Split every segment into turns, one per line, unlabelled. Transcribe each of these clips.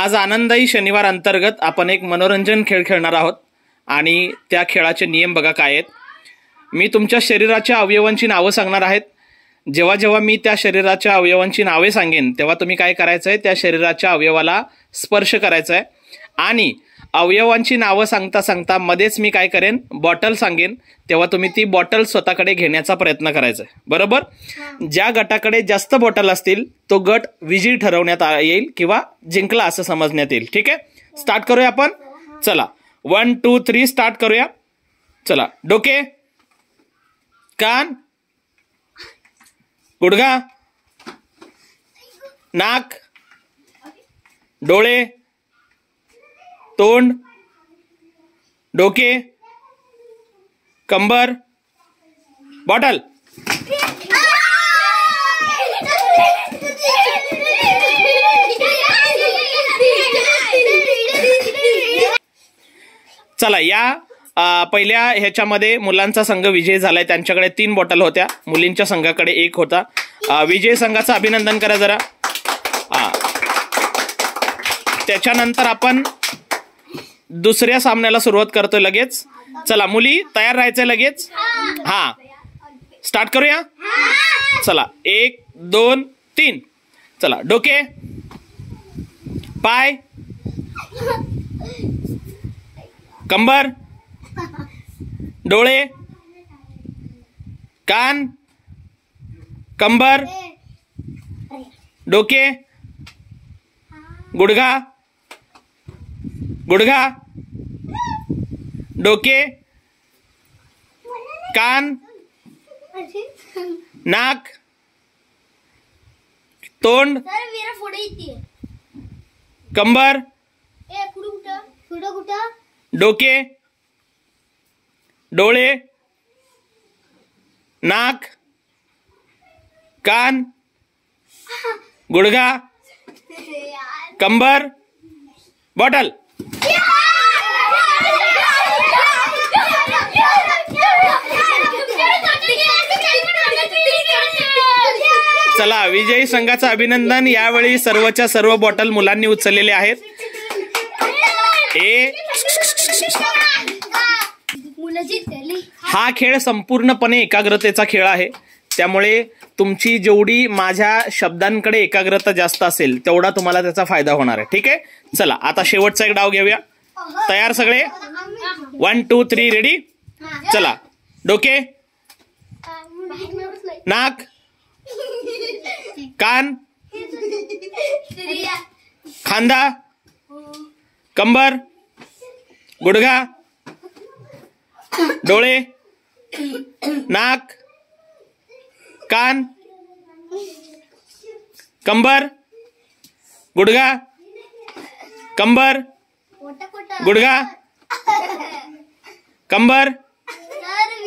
आज आनंदाई शनिवार अंतर्गत आपण एक मनोरंजन खेळ खेळणार आहोत आणि त्या खेळाचे नियम बघा काय आहेत। मी तुमच्या शरीराच्या अवयवांची नावे सांगणार आहेत। जेव्हा जेव्हा मी त्या शरीराच्या अवयवांची नावे सांगेन तेव्हा तुम्ही काय करायचं आहे, त्या शरीराच्या अवयवाला स्पर्श करायचा आहे आणि अवयवांची नावे सांगता सांगता मध्येच मी काय करेन, बॉटल सांगेन तेव्हा तुम्ही ती बॉटल स्वतःकडे घेण्याचा प्रयत्न करायचा आहे, बरोबर। ज्या गटाकडे जास्त बॉटल असतील तो गट विजयी ठरवण्यात येईल किंवा जिंकला असं समजण्यात येईल। ठीक आहे, स्टार्ट करूया आपण। चला 1 2 3 स्टार्ट करूया। चला, डोके, कान, गुडघा, नाक, डोळे, तोंड, डोके, कंबर, बॉटल। चला, या पहिल्या ह्याच्यामध्ये मुलांचा संघ विजय झालाय, त्यांच्याकडे 3 बॉटल होत्या, मुलींच्या संघाकडे 1 होता। विजय संघाचं अभिनंदन करा जरा। त्याच्यानंतर आपण दुसऱ्या सामन्याला सुरुवात करतोय लगेच। चला मुली, तयार राहायचंय लगेच। हा, स्टार्ट करूया। चला 1 2 3। चला, डोके, पाय, कंबर, डोळे, कान, कंबर, डोके, गुडघा, गुडघा, डोके, कान, नाक, तोंड, कंबर, डोके, डोळे, नाक, कान, गुडघा, कंबर, बॉटल। चला, विजयी संघाचं अभिनंदन। यावेळी सर्वच्या सर्व बॉटल मुलांनी उचललेले आहेत। हा खेळ संपूर्णपणे एकाग्रतेचा खेळ आहे, त्यामुळे तुमची जेवढी माझ्या शब्दांकडे एकाग्रता जास्त असेल तेवढा तुम्हाला त्याचा फायदा होणार आहे। ठीक आहे, चला आता शेवटचा एक डाव घेऊया। तयार सगळे? 1 2 3 रेडी। चला, डोके, नाक, कान, खांदा, कंबर, गुडघा, डोळे, नाक, कान, कंबर, गुडघा, कंबर, गुडघा, कंबर,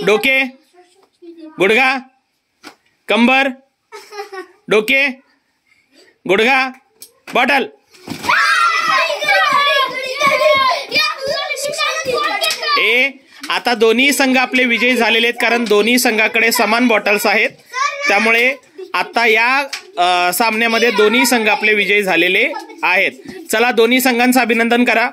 डोके, गुडघा, कंबर, डोके, गुडघा, बॉटल। आता दोन्ही संघ आपले विजयी झालेले आहेत, कारण दोन्ही संघाकडे समान बॉटल्स आहेत, त्यामुळे आता या सामन्यामध्ये दोन्ही संघ आपले विजयी झालेले आहेत। चला, दोन्ही संघांचं अभिनंदन करा।